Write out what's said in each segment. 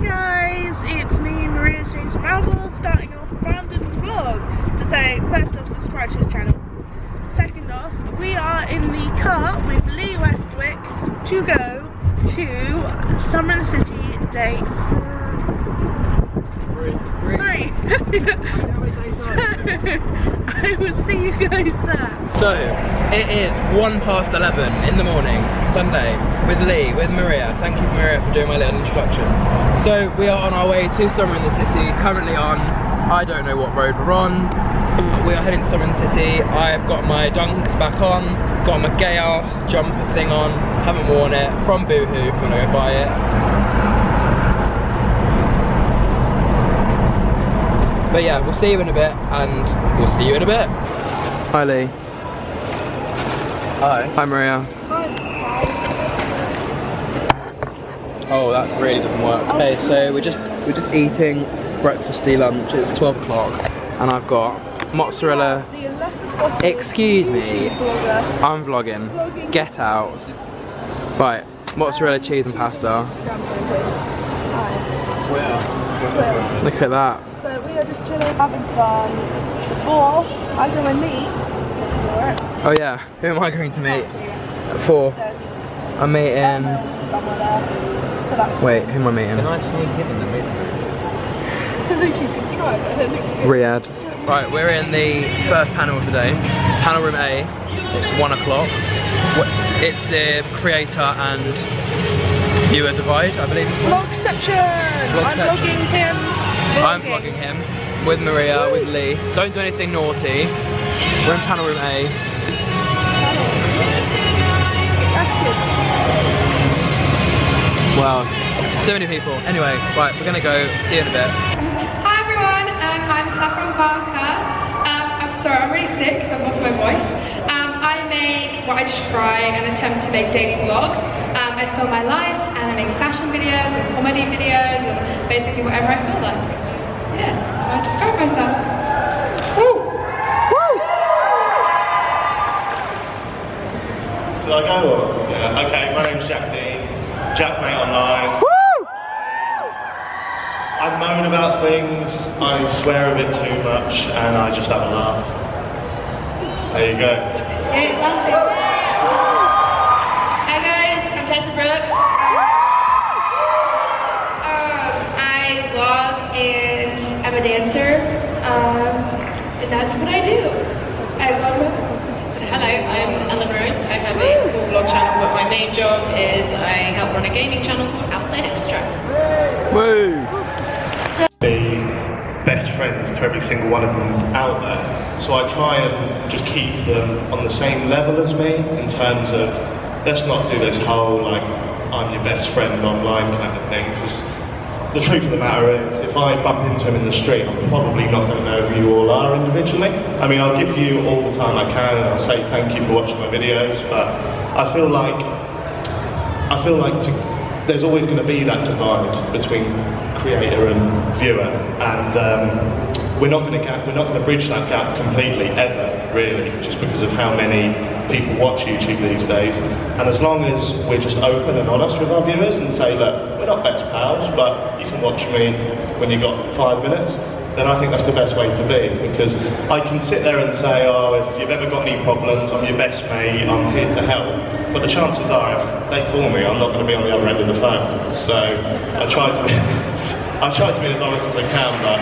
guys, it's me, Maria Strange Marble, starting off Brandon's vlog to say, first off, subscribe to his channel. Second off, we are in the car with Lee Westwick to go to Summer in the City day 3. So, I will see you guys there. So, it is 11:01 in the morning, Sunday, with Lee, with Maria. Thank you, Maria, for doing my little introduction. So, we are on our way to Summer in the City, currently on, I don't know what road we're on. We are heading to Summer in the City. I've got my dunks back on, got my gay ass jumper thing on, haven't worn it, from Boohoo if you want to go buy it. But yeah, we'll see you in a bit, and we'll see you in a bit. Hi Lee. Hi. Hi Maria. Hi. Oh, that really doesn't work. Okay, so we're just eating breakfasty lunch. It's 12 o'clock, and I've got mozzarella. Excuse me. I'm vlogging. Get out. Right, mozzarella cheese and pasta. Look at that. So we are just chilling, having fun. Before I go and meet for it. Oh yeah, who am I going to meet? At 4. I'm meeting. Somewhere there. So that's wait, who am I meeting? Can I sneak in the meeting? I think you can try, but I don't think you can. Riyadh. Right, we're in the first panel of the day. Panel room A. It's 1 o'clock. It's the creator and viewer divide, I believe. Vlogception! I'm vlogging him. I'm vlogging him with Maria, with Lee. Don't do anything naughty. We're in panel room A. That's good. Wow, so many people. Anyway, right, we're gonna go. See you in a bit. Hi everyone, I'm Saffron Barker. I'm sorry, I'm really sick, so I've lost my voice. I make what I try and attempt to make daily vlogs. I film my life and I make fashion videos and comedy videos and basically whatever I feel like. So yeah, I'll describe myself. Woo! Woo! Did I go on? Yeah, okay, my name's Jack Dean. Jackmate online. Woo! I moan about things, I swear a bit too much, and I just have a laugh. There you go. Hi guys, I'm Tessa Brooks. I vlog and I'm a dancer, and that's what I do. I vlog. Hello, I'm Ellen Rose. I have a small vlog channel, but my main job is I help run a gaming channel called Outside Extra. Woo! Be best friends to every single one of them out there. So I try and just keep them on the same level as me in terms of, let's not do this whole like I'm your best friend online kind of thing, because the truth of the matter is, if I bump into him in the street, I'm probably not going to know who you all are individually. I mean, I'll give you all the time I can and I'll say thank you for watching my videos, but I feel like there's always going to be that divide between creator and viewer, and we're not going to bridge that gap completely ever, really, just because of how many people watch YouTube these days. And as long as we're just open and honest with our viewers and say, look, we're not best pals, but you can watch me when you've got 5 minutes, then I think that's the best way to be, because I can sit there and say, oh, if you've ever got any problems, I'm your best mate, I'm here to help. But the chances are, if they call me, I'm not going to be on the other end of the phone. So I try to be as honest as I can, but...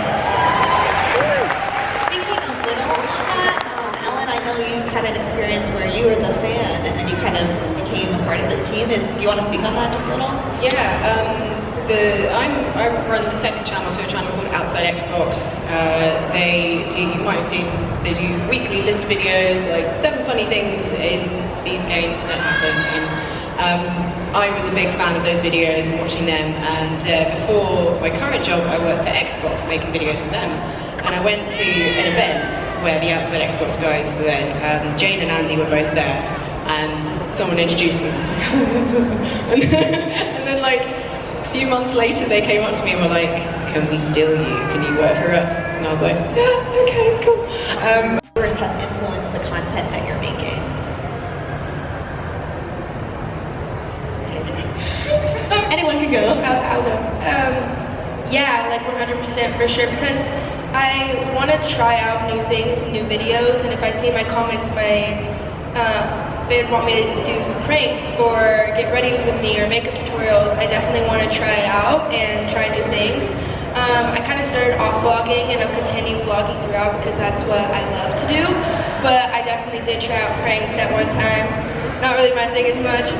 Speaking a little on that, Ellen, I know you had an experience where you were the fan and then you kind of became a part of the team. Do you want to speak on that just a little? Yeah, I run the second channel to a channel called Outside Xbox. You might have seen, they do weekly list videos, like 7 funny things in these games that happen. And I was a big fan of those videos and watching them. And before my current job, I worked for Xbox making videos for them. And I went to an event where the Outside Xbox guys were there. Jane and Andy were both there. And someone introduced me. And then like, a few months later they came up to me and were like, can we steal you? Can you work for us? And I was like, yeah, okay, cool. Viewers have influenced the content that you're making. Anyone can go. I'll go. Yeah, like 100% for sure, because I want to try out new things and new videos, and if I see in my comments my fans want me to do pranks or get readies with me or makeup tutorials, I definitely want to try it out and try new things. I kind of started off vlogging and I'll continue vlogging throughout because that's what I love to do, but I definitely did try out pranks at one time. Not really my thing as much.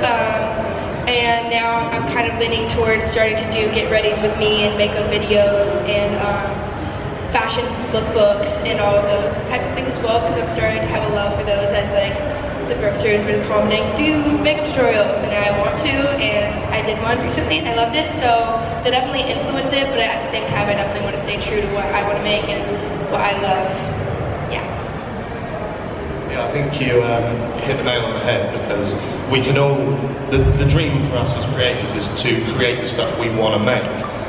And now I'm kind of leaning towards starting to do get readies with me and makeup videos and fashion lookbooks and all of those types of things as well, because I'm starting to have a love for those as like the Brooksters were commenting, do makeup tutorials, and I want to, and I did one recently and I loved it, so they definitely influence it, but at the same time I definitely want to stay true to what I want to make and what I love. Yeah, I think you hit the nail on the head, because we can all, the dream for us as creators is to create the stuff we want to make,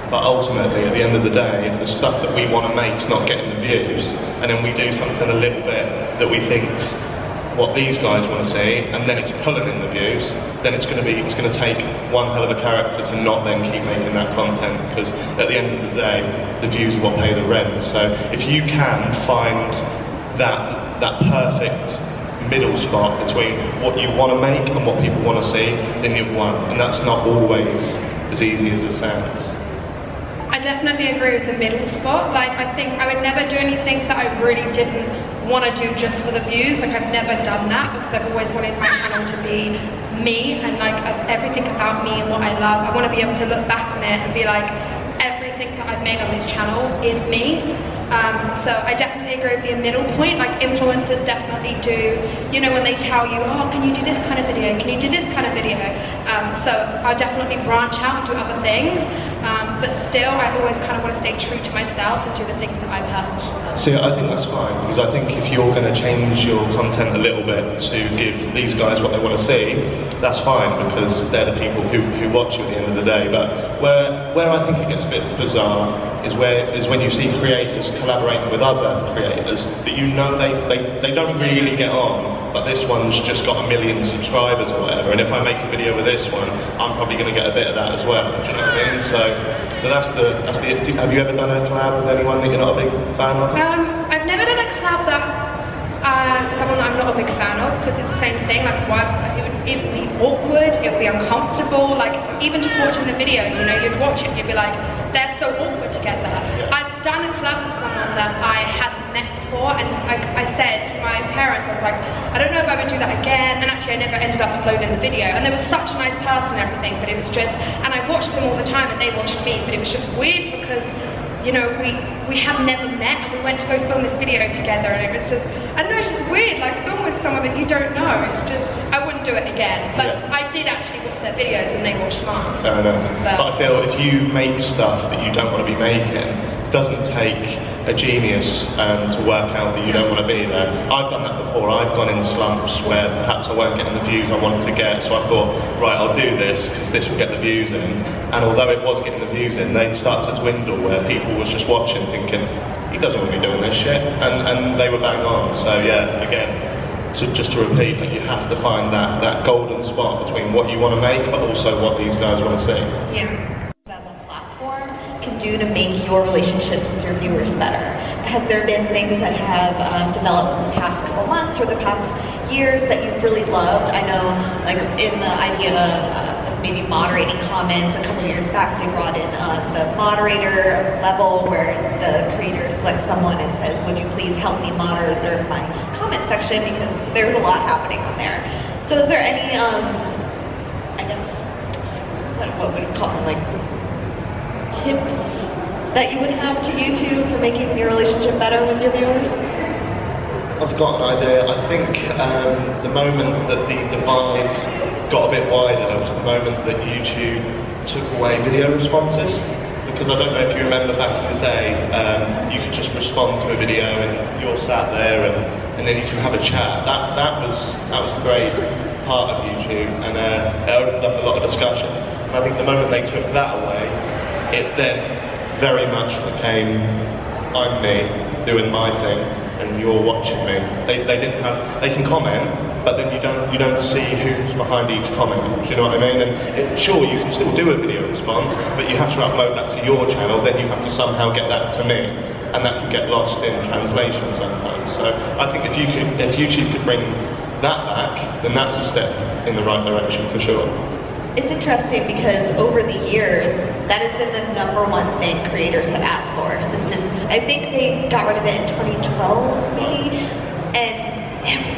but ultimately at the end of the day, if the stuff that we want to make is not getting the views, and then we do something a little bit that we think's what these guys want to see, and then it's pulling in the views, then it's going to take one hell of a character to not then keep making that content, because at the end of the day, the views are what pay the rent. So if you can find that perfect middle spot between what you want to make and what people want to see, then you've won. And that's not always as easy as it sounds. I definitely agree with the middle spot. Like, I think I would never do anything that I really didn't want to do just for the views. Like, I've never done that because I've always wanted my channel to be me and like everything about me and what I love. I want to be able to look back on it and be like, everything that I've made on this channel is me. So I definitely agree with the middle point. Like, influencers definitely do, you know, when they tell you, oh, can you do this kind of video? Can you do this kind of video? So I'll definitely branch out and do other things. But still, I always kind of want to stay true to myself and do the things that I personally. See, I think that's fine, because I think if you're going to change your content a little bit to give these guys what they want to see, that's fine, because they're the people who watch you at the end of the day. But where I think it gets a bit bizarre is when you see creators collaborating with other creators that you know they don't really get on, but this one's just got 1 million subscribers or whatever, and if I make a video with this one, I'm probably going to get a bit of that as well. Do you know what I mean? So that's the. Have you ever done a collab with anyone that you're not a big fan of? I've never done a collab that someone that I'm not a big fan of, because it's the same thing. Like, why it would be awkward, it would be uncomfortable. Like, even just watching the video, you know, you'd watch it, you'd be like, they're so awkward together. Yeah. I've done a collab with someone that I hadn't met before, and I said to my parents, I was like, I don't know if I would do that again, and actually I never ended up uploading the video, and they were such a nice person and everything, but it was just, and I watched them all the time and they watched me, but it was just weird because, you know, we have never met and we went to go film this video together, and it was just, I don't know, it's just weird, like film with someone that you don't know. It's just, I wouldn't do it again, but yeah. I did actually watch their videos and they watched mine. Fair enough. But I feel if you make stuff that you don't want to be making, it doesn't take a genius to work out that you don't want to be there. I've done that before. I've gone in slumps where perhaps I weren't getting the views I wanted to get, so I thought, right, I'll do this because this will get the views in. And although it was getting the views in, they'd start to dwindle where people was just watching thinking, he doesn't want to be doing this shit, and they were bang on. So yeah, again, just to repeat, like, you have to find that golden spot between what you want to make but also what these guys want to see. Yeah. As a platform can do to make your relationships with your viewers better? Has there been things that have developed in the past couple months or the past years that you've really loved? I know, like, in the idea of maybe moderating comments, a couple years back they brought in the moderator level where the creator selects someone and says, would you please help me monitor my comment section, because there's a lot happening on there. So is there any, I guess, what would you call them, like, tips that you would have to YouTube for making your relationship better with your viewers? I've got an idea. I think the moment that the divide got a bit wider was the moment that YouTube took away video responses. Because I don't know if you remember back in the day, you could just respond to a video and you're sat there and then you can have a chat. That was a great part of YouTube, and it opened up a lot of discussion. And I think the moment they took that away, it then very much became, I'm me, doing my thing. and you're watching me. They didn't have, they can comment, but then you don't see who's behind each comment. Do you know what I mean? And sure, you can still do a video response, but you have to upload that to your channel. Then you have to somehow get that to me, and that can get lost in translation sometimes. So I think if YouTube could bring that back, then that's a step in the right direction for sure. It's interesting because over the years, that has been the #1 thing creators have asked for since I think they got rid of it in 2012 maybe, and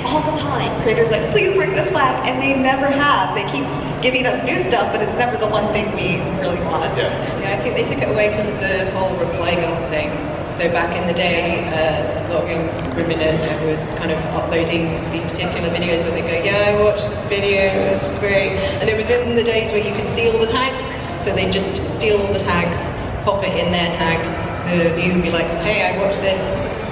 all the time creators are like, please bring this back, and they never have. They keep giving us new stuff, but it's never the one thing we really want. Yeah, I think they took it away because of the whole reply girl thing. So back in the day, a lot of young women were kind of uploading these particular videos where they go, yeah, I watched this video, it was great. And it was in the days where you could see all the tags, so they just steal all the tags, pop it in their tags. The viewer would be like, hey, I watched this,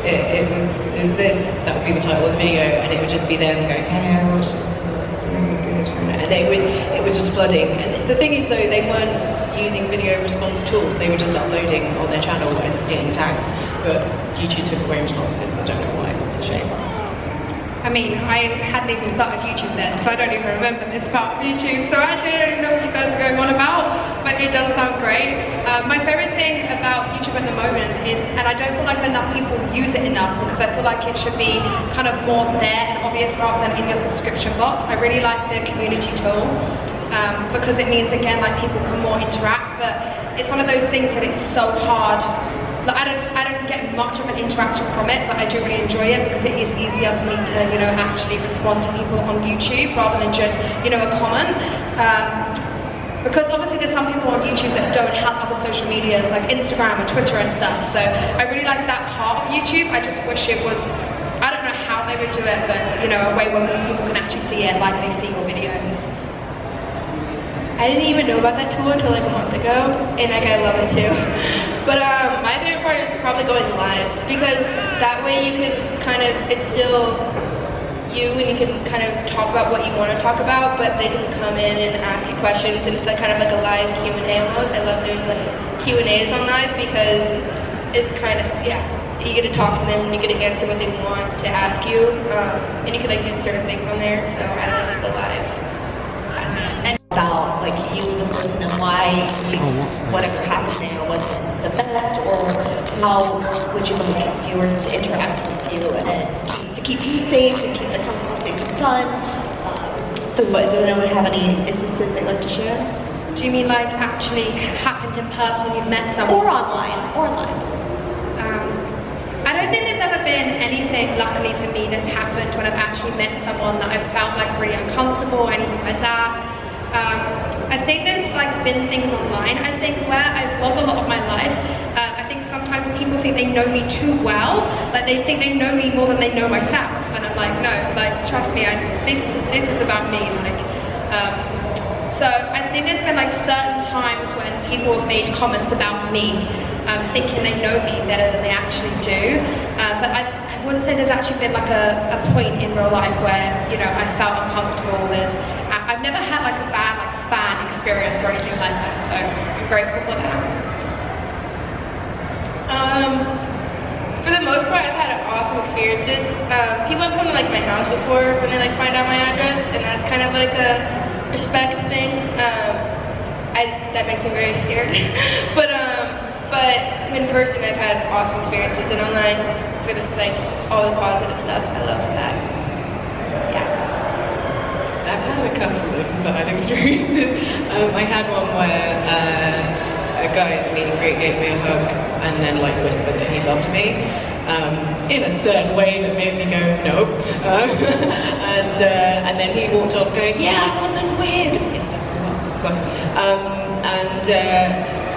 it was this, that would be the title of the video, and it would just be them going, hey, I watched this, it's really good. And it was just flooding. And the thing is though, they weren't using video response tools, they were just uploading on their channel and stealing tags. But YouTube took away responses, I don't know why, it's a shame. I mean, I hadn't even started YouTube then, so I don't even remember this part of YouTube, so I actually don't even know what you guys are going on about, but it does sound great. My favourite thing about YouTube at the moment is, and I don't feel like enough people use it enough, because I feel like it should be kind of more there and obvious rather than in your subscription box. I really like the community tool, because it means, again, like people can more interact, but it's one of those things that it's so hard. Like, I don't get much of an interaction from it, but I do really enjoy it because it is easier for me to, you know, actually respond to people on YouTube rather than just, you know, a comment. Because obviously there's some people on YouTube that don't have other social medias like Instagram and Twitter and stuff. So I really like that part of YouTube. I just wish it was, I don't know how they would do it, but, you know, a way where people can actually see it like they see your videos. I didn't even know about that tool until like a month ago, and like I love it too. But my favorite part is probably going live, because that way you can kind of, it's still you, and you can kind of talk about what you want to talk about, but they can come in and ask you questions, and it's like kind of like a live Q&A almost. I love doing like Q&As on live because it's kind of, yeah, you get to talk to them and you get to answer what they want to ask you, and you can like do certain things on there, so I love the live asking. And about like you as a person and why whatever happened there wasn't the best, or how would you like viewers to interact with you and to keep you safe and keep the conversation fun. So what, does anyone have any instances they'd like to share? Do you mean like actually happened in person when you've met someone? Or online. I don't think there's ever been anything, luckily for me, that's happened when I've actually met someone that I've felt like really uncomfortable or anything like that. I think there's like been things online, I think, where I vlog a lot of my life. I think sometimes people think they know me too well, like they think they know me more than they know myself, and I'm like, no, like trust me, this is about me, like. So I think there's been like certain times when people have made comments about me, thinking they know me better than they actually do. But I wouldn't say there's actually been like a point in real life where, you know, I felt uncomfortable. I've never had like a bad like fan experience or anything like that, so I'm grateful for that. For the most part, I've had awesome experiences. People have come to like my house before when they like find out my address, and that's kind of like a respect thing. That makes me very scared. but in person, I've had awesome experiences, and online, for the, like all the positive stuff, I love that. Yeah. I've had a couple of bad experiences. I had one where a guy at the meet and greet gave me a hug and then like whispered that he loved me in a certain way that made me go nope. And then he walked off going, yeah, I wasn't weird. It's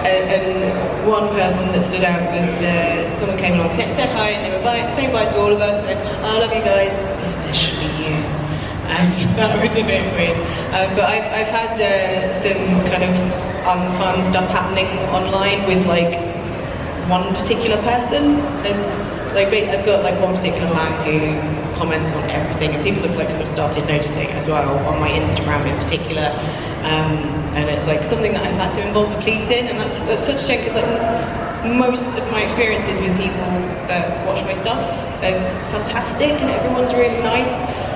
and one person that stood out was someone came along, said hi, and they were saying bye to all of us, and I love you guys, especially you. And that was a bit weird. But I've had some kind of unfun stuff happening online with like one particular person. I've got like one particular fan who comments on everything, and people have like kind of started noticing as well on my Instagram in particular. And it's like something that I've had to involve the police in, and that's such a shame, because like most of my experiences with people that watch my stuff are fantastic and everyone's really nice,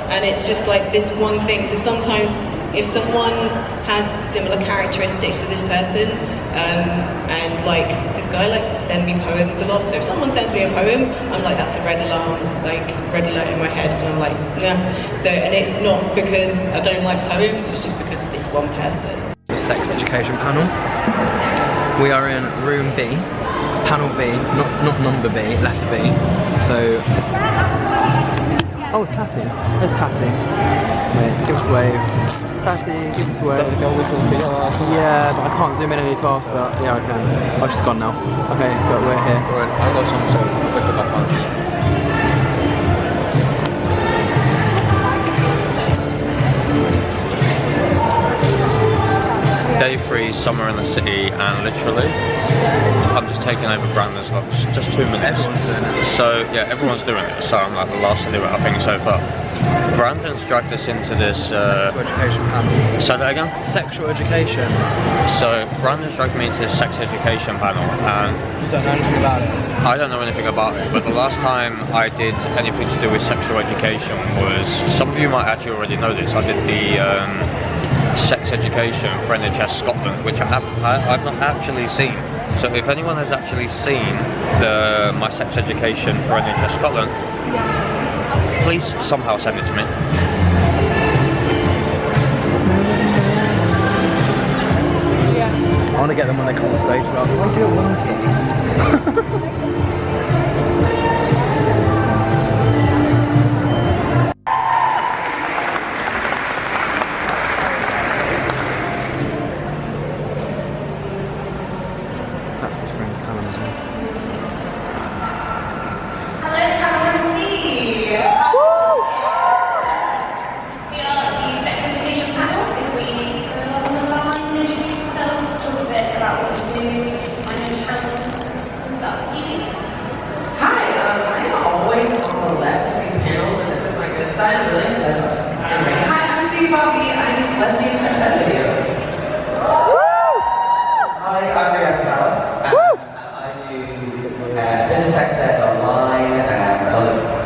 and it's just like this one thing. So sometimes if someone has similar characteristics to this person, and like this guy likes to send me poems a lot, so if someone sends me a poem, I'm like, that's a red alarm, like red alert in my head, and I'm like, nah. So, and it's not because I don't like poems, it's just because of this one person. The sex education panel. We are in room B, panel B, not number B, letter B. So, oh, Tatty, there's Tatty. Wait, give us a wave. Tatty, give us a wave. Yeah, but I can't zoom in any faster. Yeah, I can. Oh, she's gone now. Okay, but we're here. Right, I've got some sort of quick back punch. Day 3, summer in the city, and literally, I'm just taking over Brandon's vlogs, just 2 minutes. So yeah, everyone's doing it, so I'm like the last to do it, I think so, but Brandon's dragged us into this... sexual education panel. Say that again? Sexual education. So Brandon's dragged me into this sex education panel, and... You don't know anything about it? I don't know anything about it, but the last time I did anything to do with sexual education was... Some of you might actually already know this, I did the... sex education for NHS Scotland, which I've not actually seen. So if anyone has actually seen my sex education for NHS Scotland, please somehow send it to me. I want to get them when they come on stage. But I do a monkey.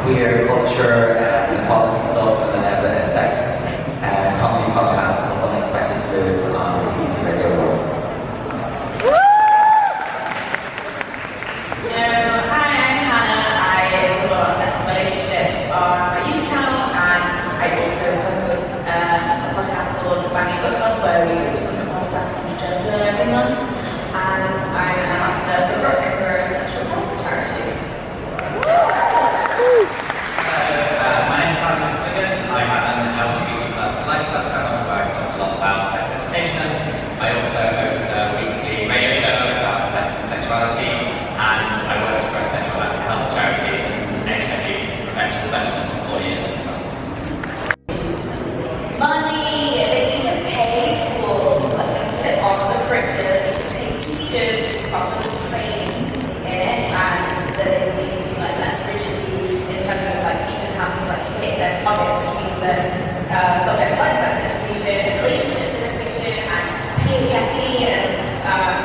queer culture and equality stuff, and then have a sex comedy podcast called Unexpected Foods on the PC Radio World. Hi, I'm Hannah. I talk about sex and relationships on my YouTube channel, and I also host a podcast called Banging Book Club, where we discuss sex and gender every month, and I'm an ambassador for Brooke, for a sexual health charity. My name is Brandon. I have an LGBT lifestyle channel where I talk a lot about sex education. I also host a weekly radio show about sex and sexuality, and I work for a sexual health charity as an HIV prevention specialist for 4 years as well. Money, they need to pay schools, but they put it on the curriculum, they need to pay teachers properly trained in it, and there needs to be like less rigidity in terms of like teachers having to like hit their targets, which means that subjects like sex education, relationships education, and PTSD, and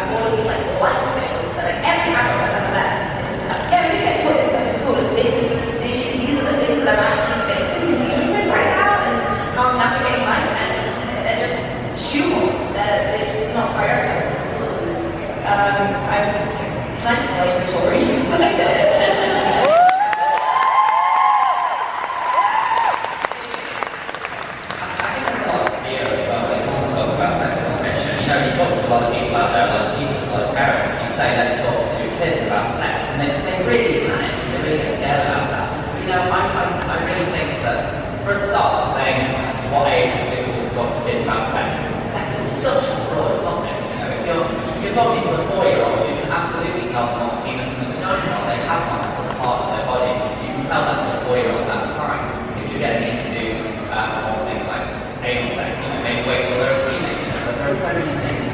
all of these like life skills that like every adult I've ever met is just like, yeah, we get taught this stuff in school, and these are the things that I'm actually facing and dealing with right now, and how I'm navigating life, and they're just shoehorned, they're just not prioritized in schools. I'm just, can I spoil your Tories? A lot of people out there, a lot of teachers, a lot of parents, you say, let's talk to kids about sex, and they really panic, and they really get scared about that. But, you know, I really think that, for a start, saying what age is suitable to talk to kids about sex is such a broad topic. You know, if you're talking to a 4-year-old, you can absolutely tell them what penis and vagina are. They have one, that's a part of their body. You can tell that to a 4-year-old, that's fine. If you're getting into more things like anal sex, you know, maybe wait till they're a teenager. But there are so many things.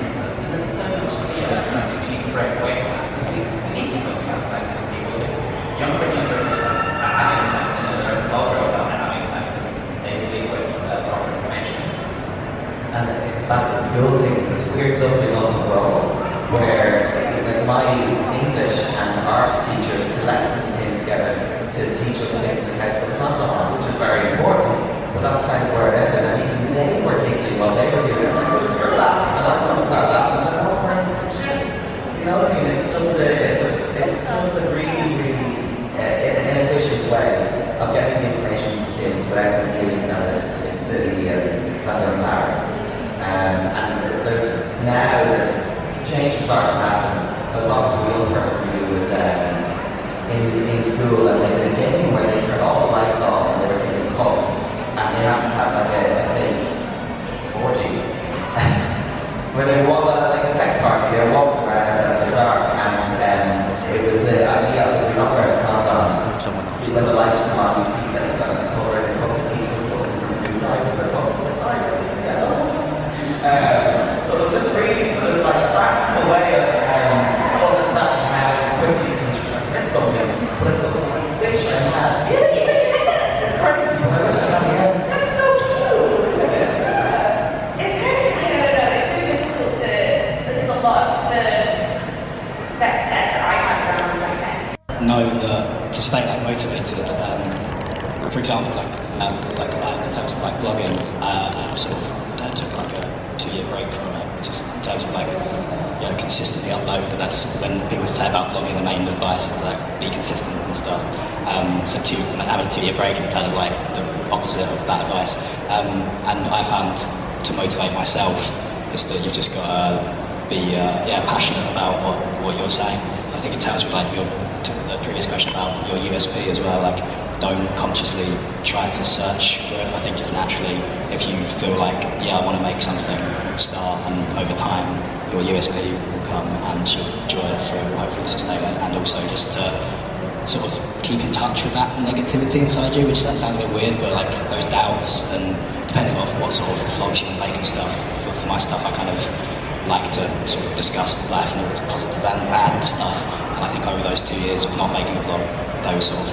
There's so much clear, and I think we need to break away from that, because we need to talk about sex with people. It's younger and younger kids are having sex, you know, there are 12-year-olds out there having sex, and they deal with proper information. And back to school things, it's weird jumping on the world where like my English art teachers collectively came together to teach us things and how to put content on, which is very important. But that's kind of where it ended, and even they were giggling while they were doing it. Like, you're laughing, and I'm going to start laughing, and the whole person, you know what I mean? It's just a really inefficient way of getting the information to kids without them feeling that it's silly and that they're embarrassed. And there's change starting to happen. I was talking to a young person who was in school, and they did a game where they turned all the lights off and they were taking cups, and they have to have like a fake orgy. When they walk like a sex party, they're walking around in the dark, and it was the idea of you're not wearing a condom. When the lights come on, you see that they've got the colour and a couple of teachers looking from blue lights and they're talking about so it was really sort of like a practical way of understanding how quickly you can transmit something, but it's something I wish I had. It's crazy, but I wish I had. That's so cute, isn't it? It's kind of, I don't know, it's so difficult to, there's a lot of the best set that I have around like this. Know that to stay like motivated, for example, in terms of like vlogging, I sort of took like a 2-year break from it, just in terms of like, you know, consistently upload. But that's when people say about vlogging, the main advice is like be consistent and stuff. So having a 2-year break is kind of like the opposite of that advice. And I found to motivate myself is that you've just got to be passionate about what you're saying. I think in terms of like the previous question about your USP as well, like don't consciously try to search for it. I think just naturally, if you feel like, I want to make something, start, and over time your USP will come and you'll enjoy it for hopefully sustain it. And also just to sort of keep in touch with that negativity inside you, which that sounds a bit weird, but like those doubts, and depending on what sort of vlogs you want to make and stuff, for my stuff I kind of like to sort of discuss life and all its positive and bad stuff. And I think over those 2 years of not making a vlog, those sort of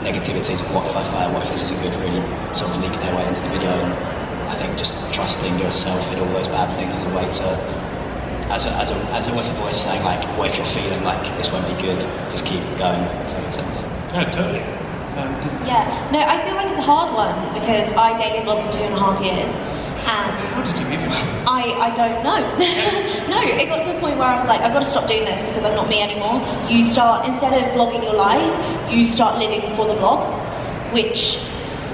negativities of what if I fail, what if this isn't good, really sort of leak their way into the video. And I think just trusting yourself in all those bad things is a way to, as always a voice saying like, what if you're feeling like this won't be good, just keep going, if that makes sense. Yeah, totally. No, I feel like it's a hard one because I daily vlogged for 2.5 years. And what did you leave it? I don't know. No, it got to the point where I was like, I've got to stop doing this because I'm not me anymore. You start, instead of vlogging your life, you start living for the vlog, which,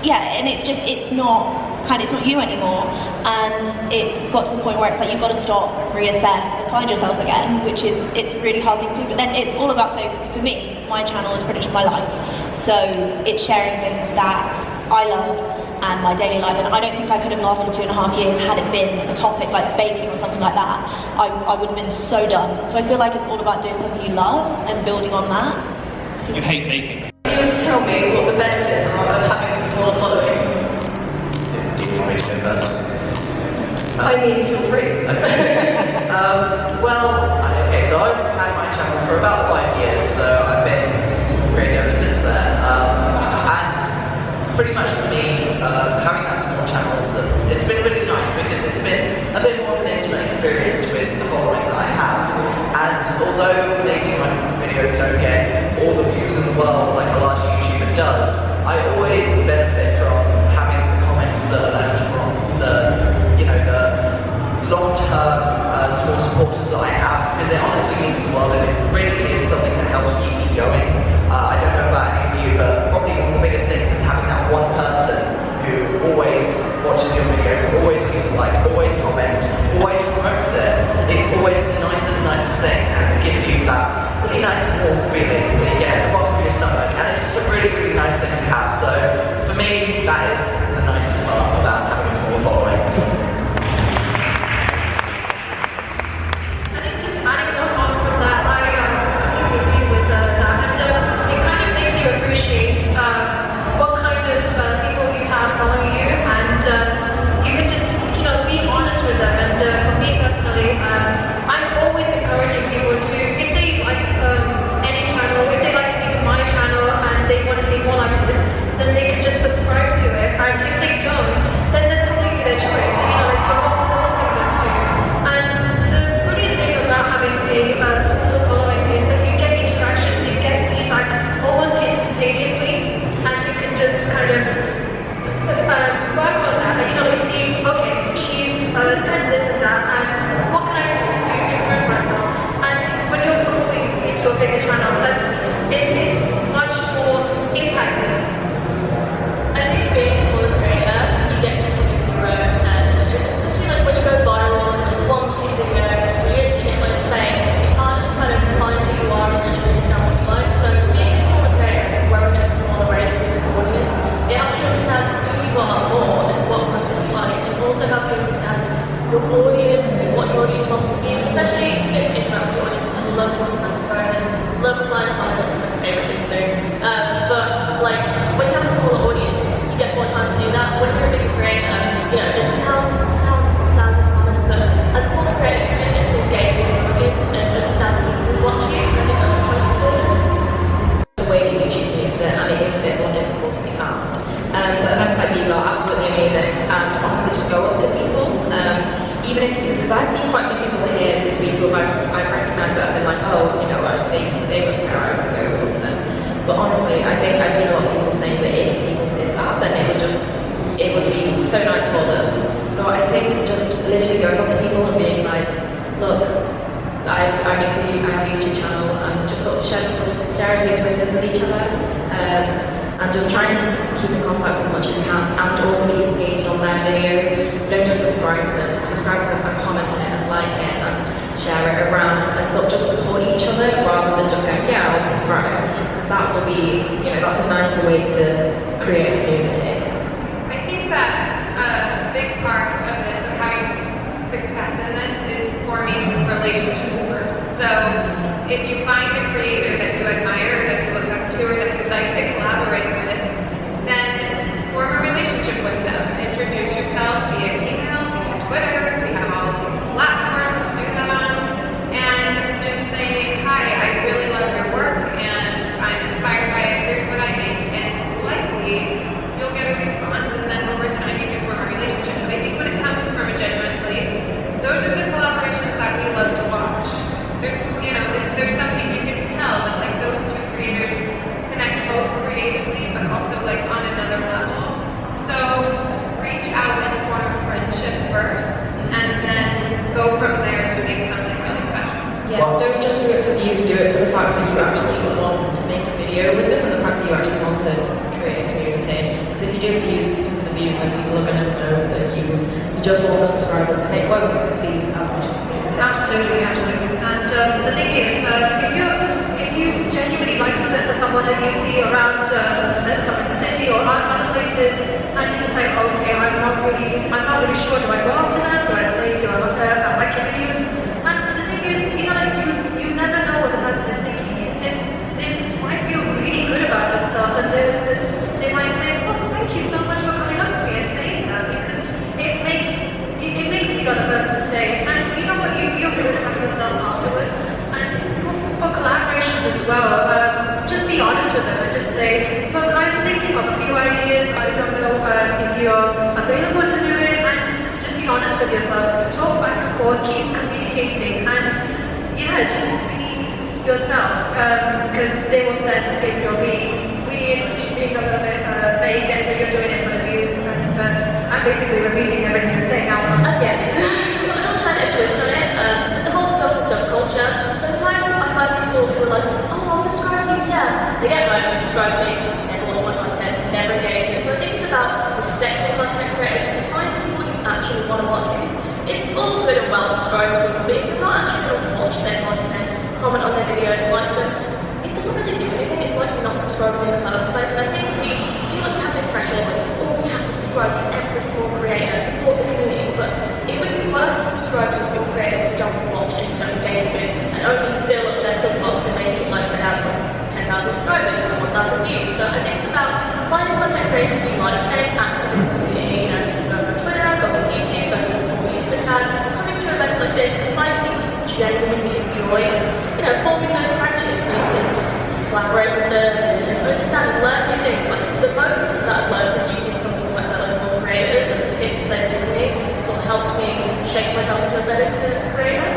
and it's not you anymore. And it's got to the point where it's like, you've got to stop and reassess and find yourself again, which it's a really hard thing to do. But then it's all about, so for me, my channel is pretty much my life. So it's sharing things that I love and my daily life, and I don't think I could have lasted 2.5 years had it been a topic like baking or something like that. I would have been so done. So I feel like it's all about doing something you love and building on that. You hate baking. Can you just tell me what the benefits are of having a small following? Do you want me to go first? I mean, feel free. So I've had my channel for about 5 years, so I've been creating ever since then. And pretty much for me, having that small channel, it's been really nice because it's been a bit more of an intimate experience with the following that I have. And although maybe my videos don't get all the views in the world like a large YouTuber does, I always benefit from having the comments that are left from the long-term small supporters that I have, because it honestly means the world, and it really is something that helps keep me going. I don't know about any of you, but probably one of the biggest things is having that one person who always watches your videos, always leaves a like, always comments, always promotes it. It's always the nicest thing, and it gives you that really nice warm feeling that you get at the bottom of your stomach, and it's just a really, really nice thing to have. So for me, that is the nicest part about having a small following. What kind of people you have following you, and you can just, your audience and what your audience wants from you, especially if you get to interact with your audience. I love talking about Instagram, love live comments, that's my favourite thing to do. But like, when you have a smaller audience, you get more time to do that. When you're a bigger creator, you know, there's thousands of comments, but as a smaller creator, you really get to engage with your audience and understand the people who watch you. I think that's the most important. The way that YouTube uses it, and it is a bit more difficult to be found. But events like these are absolutely amazing, and honestly just go up to people. Even if you, because I've seen quite a few people here this week who I've recognised that I've been like, oh, you know, they were there, I would go up to them. But honestly, I think I've seen a lot of people saying that if people did that, then it would be so nice for them. So I think just literally going up to people and being like, look, I have a YouTube channel, and just sort of sharing your Twitters with each other. And just try and keep in contact as much as you can, and also be engaged on their videos. So don't just subscribe to them and comment on it and like it and share it around, and sort of just support each other rather than just going, yeah, I'll subscribe. Because that will be, you know, that's a nicer way to create a community. I think that a big part of this, of having success in this, is forming relationships first. So if you find a creator that you admire, that you look up to, or that you'd like to collaborate with, then form a relationship with them. Introduce yourself via email, via Twitter. We have all of these platforms to do that on. And just say, hi, I really love your work, and I'm inspired by it. Here's what I make. And likely, you'll get a response, and then over time you can form a relationship. But I think when it comes from a genuine place, those are the collaborations that we love to watch. There's something you can tell that like those two creators connect both creatively but also like on another level. So reach out and form a friendship first, and then go from there to make something really special. Yeah, don't just do it for views, do it for the fact that you actually want to make a video with them, and the fact that you actually want to create a community. Because if you do it for the views, then people are going to know that you just want the subscribers, and it won't be as much of a community. Absolutely. And the thing is, if you genuinely like someone that you see around some in the city or other places, and you just say, okay, I'm not really sure, do I go up to them? Do I say, do I look at I like your videos? And the thing is, you never know what the person is thinking. They might feel really good about themselves, and they might say, oh, thank you so much for coming up to me and saying that, because it makes the other person say, and you know what, you feel good about yourself afterwards. And for collaborations as well, just be honest with them and just say, look, I'm thinking of a few ideas, I don't know if you're available to do it, and just be honest with yourself, talk back and forth, keep communicating, and yeah, just be yourself, because they will sense if you're being weird, being a little bit vague, and you're doing it for the views, and I'm basically repeating everything you're saying now. Again, I'm not trying to twist on it, the whole subculture, sometimes I find people who are like, oh, I'll subscribe to you, yeah. They get home, they subscribe to me, never watch my content, never engage with it. So I think it's about respecting content creators and finding people you actually want to watch, because it's all good and well subscribing to people, but if you're not actually going to watch their content, comment on their videos, like them, it doesn't really do anything. It's like you're not subscribing in the first place. And I think we feel like we have this pressure, like, oh, we have to subscribe to every small creator, support the community, but it would be worse to subscribe to a small creator you don't watch and you don't engage with, and only fill up their subbox and make it like they have 10,000 subscribers or 1,000 views. So I think it's about finding content creators who like to stay active in the community, go on Twitter, go on YouTube, go on small YouTube account, coming to events like this and finding people you genuinely enjoy, and forming those friendships so you can collaborate with them and understand and learn new things. Like the most that I've learned from YouTube comes from like fellow small creators and the tips they've given me. It's what helped me shape myself into a better creator.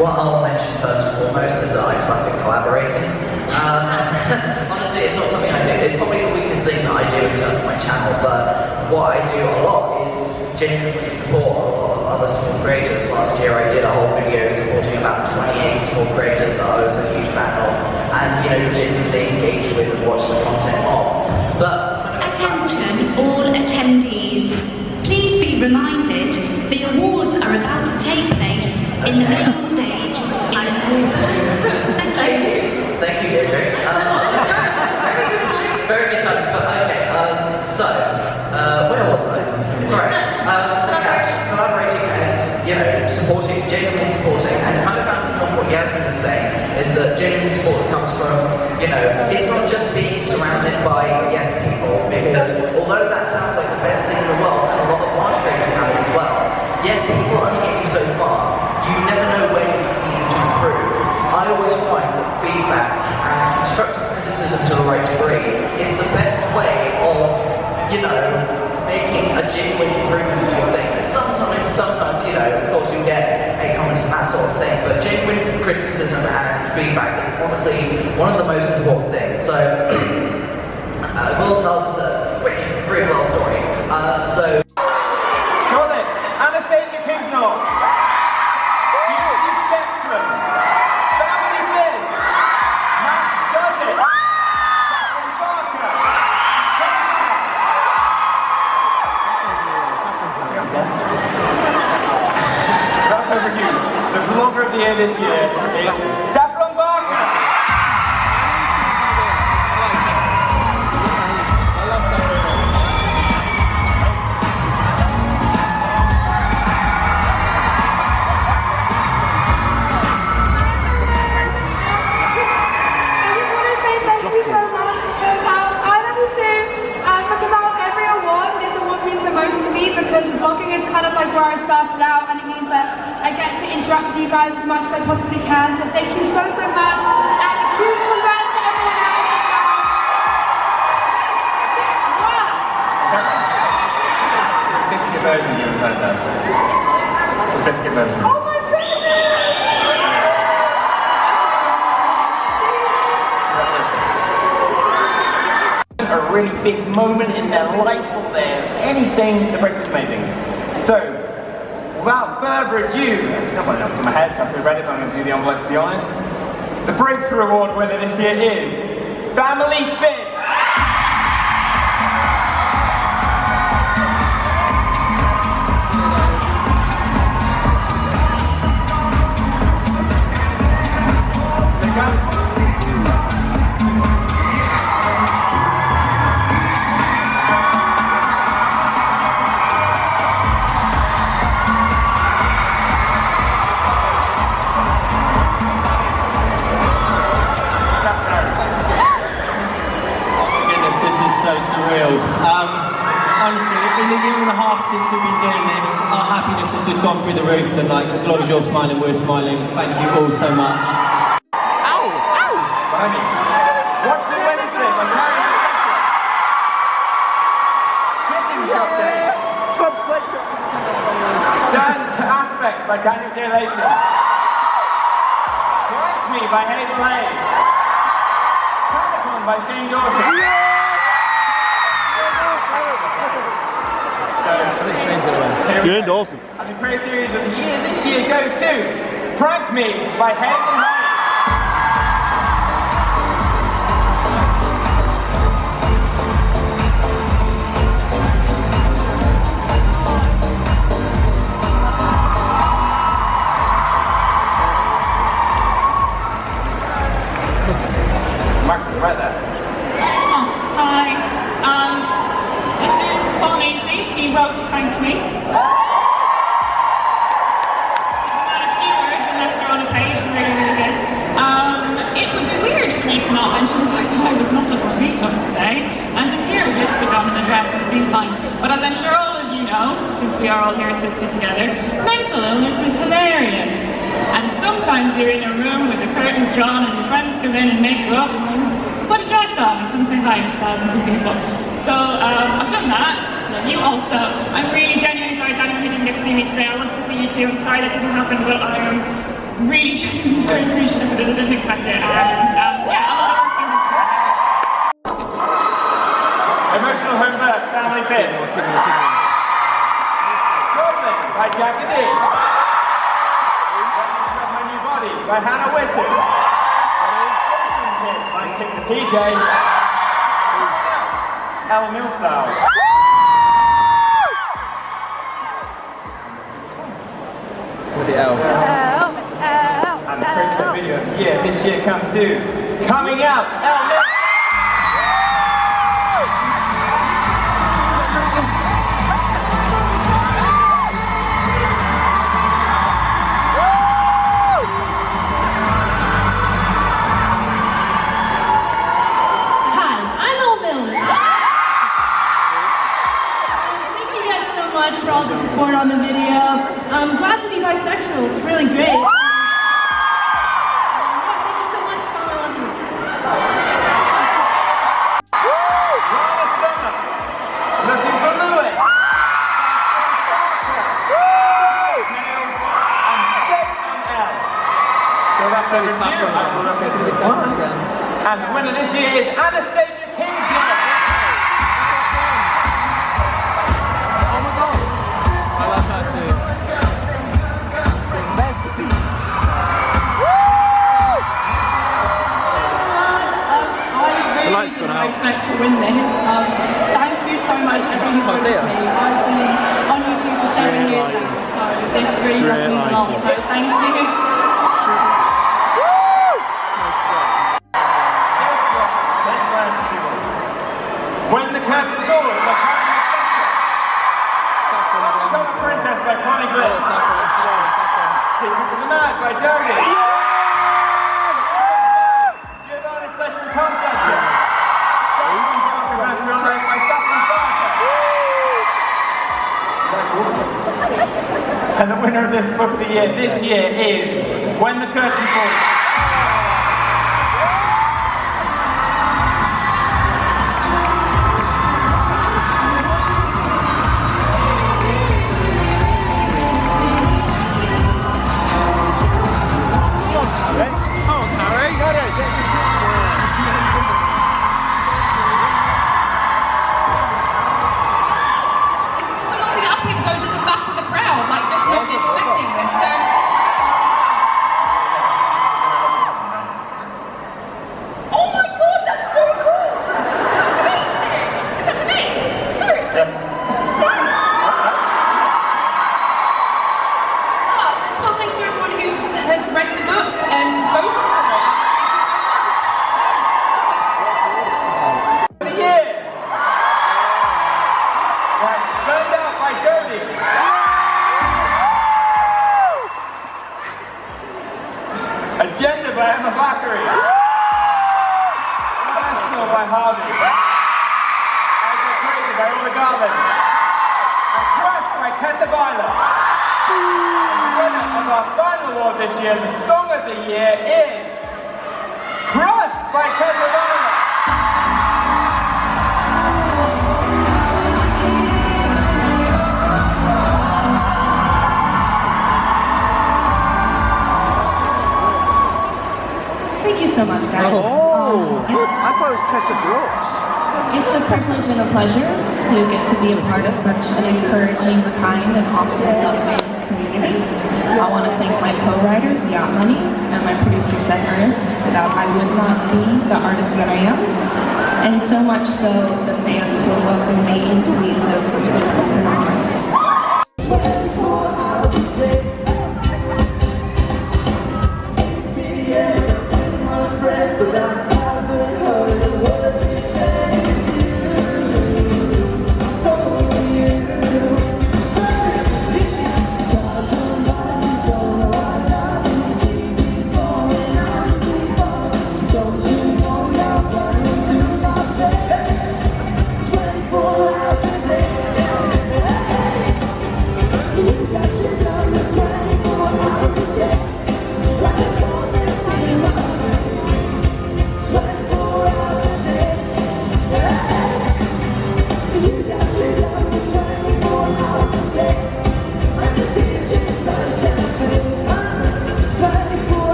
What I'll mention first and foremost is that I suck at collaborating. Honestly, it's not something I do. It's probably the weakest thing that I do in terms of my channel, but what I do a lot is genuinely support a lot of other small creators. Last year I did a whole video supporting about 28 small creators that I was a huge fan of, and genuinely engage with and watch the content of. But attention all attendees. Please be reminded the awards are about to take place in the main stage in the north room. Thank you. Thank you, Deirdre. Very good time. But okay, so where was I? Right. So yeah, collaborating and genuinely supporting, and kind of bouncing off what Yasmin was saying, is that genuine support comes from, you know, it's not just being surrounded by yes people, because although that sounds like the best thing in the world, and a lot of large creators have it as well, yes people only get you so far. You never know where you need to improve. I always find that feedback and constructive criticism to the right degree is the best way of, you know, making a genuine improvement to your thing. Sometimes, you know, of course you get hate comments and that sort of thing, but genuine criticism and feedback is honestly one of the most important things. So, I will tell just a quick, brief little story. Shortlist, Anastasia Kingsnorth, Beauty Spectrum, Family Biz, Matt Does It, Saffron Barker, Without overdue, the vlogger of the year this year is Saffron Barker. Because vlogging is kind of like where I started out, and it means that I get to interact with you guys as much as I possibly can. So thank you so much, and a huge congrats to everyone else as well. Biscuit version you inside there. It's a biscuit version. Oh my goodness! A really big moment in their life or anything, the breakfast amazing. So, without further ado, it's not got enough to my head, so I read it, I'm going to do the envelope to be honest. The Breakthrough Award winner this year is Family Fit. Honestly, in a year and a half since we've been doing this, our happiness has just gone through the roof, and like, as long as you're smiling, we're smiling. Thank you all so much. Ow! Ow! Behind me. Watch me Wednesday by Karen. Chicken Shop Days. Dan Aspects by Daniel J. Layton. Prank Me by Hazel Hayes. Telecom by Shane Dawson. You're in Dawson. And the Creative Series of the Year this year goes to Prank Me by Hazel Hayes. Mark is right there. Hi. This is Paul Lacey. He wrote Prank Me. It would be weird for me to not mention the fact that I was not at Mojito today, and I'm here with lipstick on and a dress and seem fine. But as I'm sure all of you know, since we are all here at Sitc together, mental illness is hilarious. And sometimes you're in a room with the curtains drawn and your friends come in and make you up and put a dress on and come say hi to thousands of people. So I've done that. Love you also. I'm really genuinely sorry to anyone who didn't get to see me today. I wanted to see you too. I'm sorry that didn't happen, but I'm really genuinely very appreciative of it. I didn't expect it. And yeah, a lot of work into it. Emotional Homework, Family Fit. Goblin by Jack and Dee. My New Body by Hannah Whitten. Ocean Kid by Kick the PJ. El Millstyle. With the L. And the Creative Video of the Year this year comes to Coming Out, El I'm glad to be bisexual. It's really great. Thank you so much, Tom. I love you. Looking for Louis. So that's over to you. I will look at this one. And the winner this year is Anastasia Kingsman. Oh my god. I love her too. Masterpieces. I really didn't expect to win this. Thank you so much everyone who voted for me. I've been on YouTube for 7 years now, so this really does mean a lot. So thank you. When the curtain falls, by Become a Princess by Connie Gliss. Secret of the Night by Dodie. Giovanni Fletcher and Tom Fletcher. Simon Barker vs. Real Life by Saffron Barker. And the winner of this book of the year this year is When the Curtain Falls. Agenda by Emma Bakary. Personal by Harvey. I Go Crazy by Ola Garland. And Crush by Tessa Byler. And the winner of our final award this year, the song of the year, is Crush by Tessa Byler. Thank you so much, guys. I thought it was Tessa Brooks. It's a privilege and a pleasure to get to be a part of such an encouraging, kind, and often self-made community. I want to thank my co-writers, Yacht Money, and my producer, Seth Ernest. Without I would not be the artist that I am. And so much so, the fans will welcome me into these with open arms.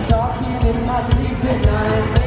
Talking in my sleep at night.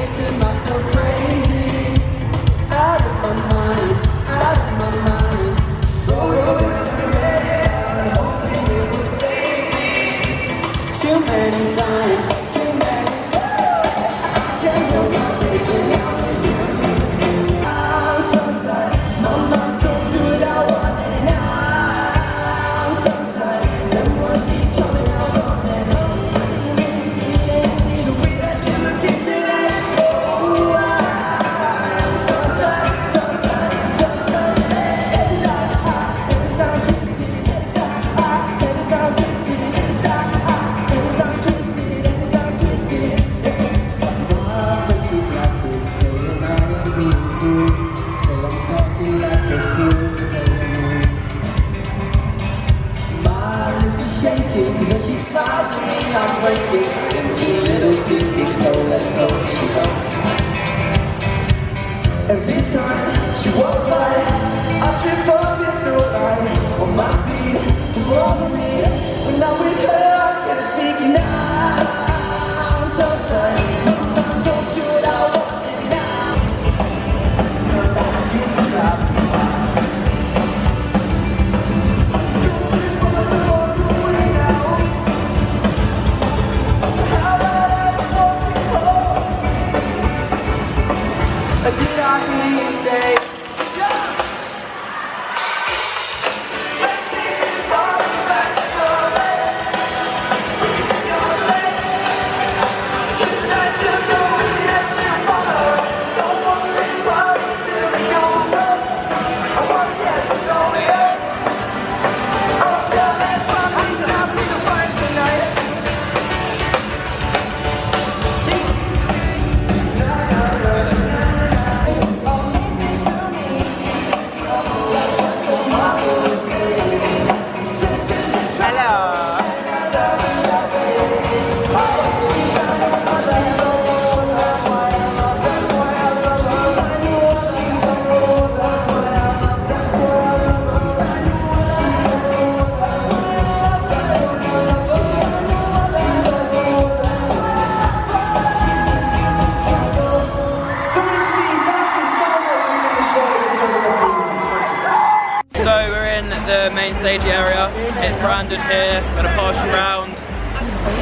cagey area. It's Brandon here. I'm gonna pass you around.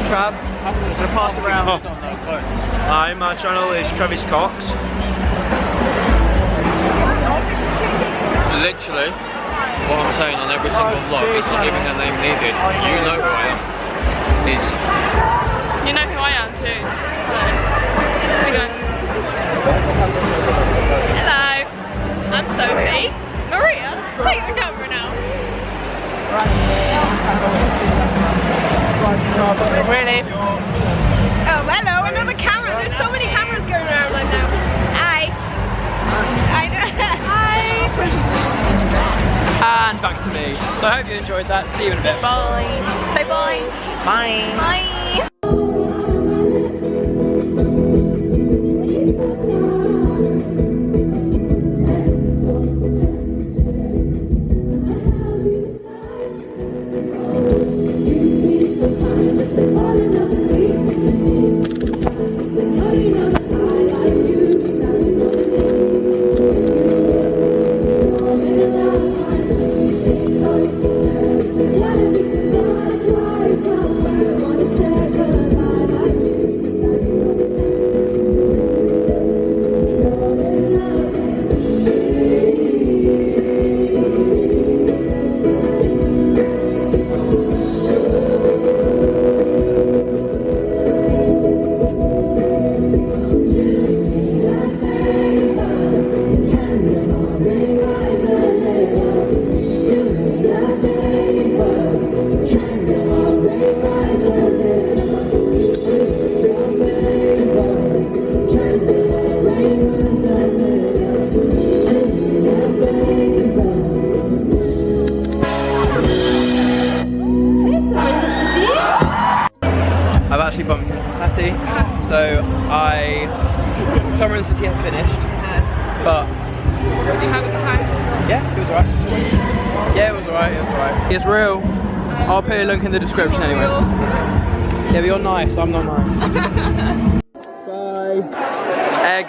Trav, I'm gonna pass around. Hi, my channel is Travis Cox. Literally, what I'm saying on every single vlog, it's not even a name needed. You know who I am. You know who I am too. Hello, I'm Sophie. Maria, take the camera now. Really? Oh, hello, another camera. There's so many cameras going around right now. Hi. Hi. And back to me. So I hope you enjoyed that. See you in a bit. Bye. Say bye. Bye. Bye. I've actually bumped into Tati, so Summer in the City has finished. But did you have a good time? Yeah, it was alright. Yeah, it was alright. It's real. I'll put a link in the description anyway. Yeah, but you're nice. I'm not nice. Bye. Egg.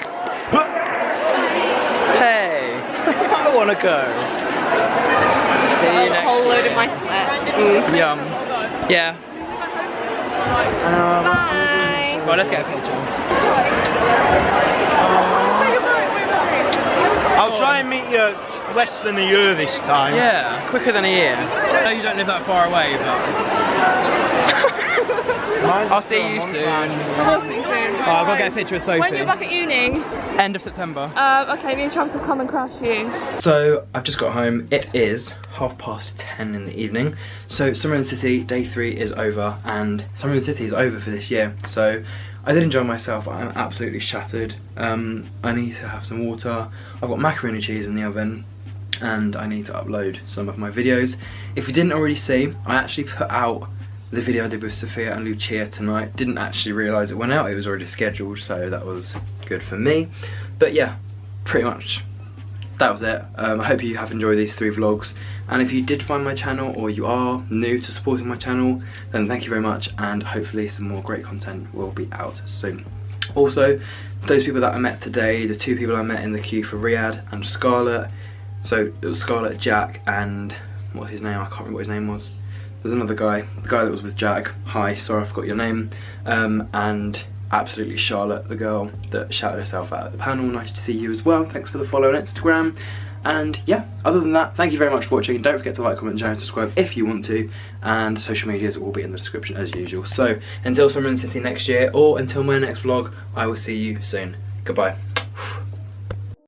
Hey, I want to go. See you next. A whole load of my sweat. Yum. Yeah. Bye. Well, let's get a picture. I'll try and meet you less than a year this time. Yeah, quicker than a year. I know you don't live that far away, but I'll see you soon. I'll see you soon. I'll go get a picture of Sophie. When you're back at uni? End of September. Okay, me and Travis will come and crash you. So, I've just got home. It is 10:30 in the evening. So, Summer in the City, day 3 is over, and Summer in the City is over for this year. So, I did enjoy myself, but I'm absolutely shattered. I need to have some water. I've got macaroni cheese in the oven, and I need to upload some of my videos. If you didn't already see, I actually put out the video I did with Sophia and Lucia tonight. Didn't actually realise it went out, it was already scheduled, so that was good for me. But yeah, pretty much that was it. I hope you have enjoyed these 3 vlogs, and if you did find my channel or you are new to supporting my channel, then thank you very much, and hopefully some more great content will be out soon. Also, those people that I met today, the 2 people I met in the queue for Riyadh and Scarlett, so it was Scarlett, Jack, and what's his name? I can't remember what his name was. There's another guy, the guy that was with Jack. Hi, sorry I forgot your name. And absolutely Charlotte, the girl that shouted herself out at the panel. Nice to see you as well. Thanks for the follow on Instagram. And yeah, other than that, thank you very much for watching. Don't forget to like, comment, share and subscribe if you want to. And social medias will be in the description as usual. So until Summer in the City next year, or until my next vlog, I will see you soon. Goodbye.